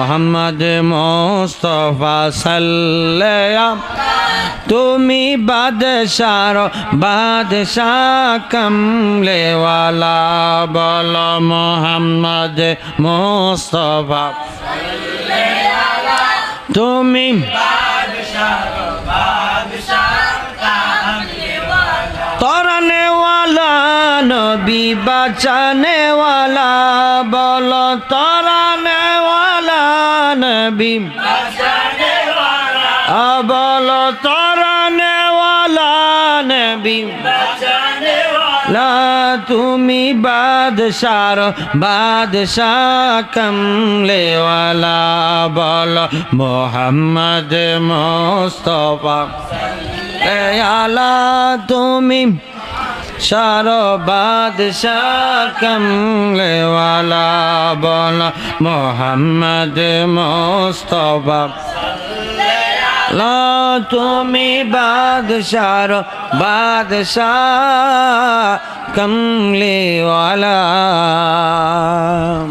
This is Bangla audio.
মোহাম্মদ মুস্তাফা সাল্লাল্লাহু তুমি বাদশার বাদশাহ কমলেওয়ালা বলো মোহাম্মদ মুস্তাফা তুমি তরানে ওয়ালা নবী বাঁচানে ওয়ালা বলো তরানে ওয়ালা নবী বলো তরানে ওয়ালা নবী তুমি বাদশার বাদশাহ কমলেওয়ালা বলো মোহাম্মদ মুস্তাফা আলা তুমি শার বাদশাহ কমলেওয়ালা বলো মোহাম্মদ মুস্তাফা তুমি বাদশার বাদশাহ কমলেওয়ালা।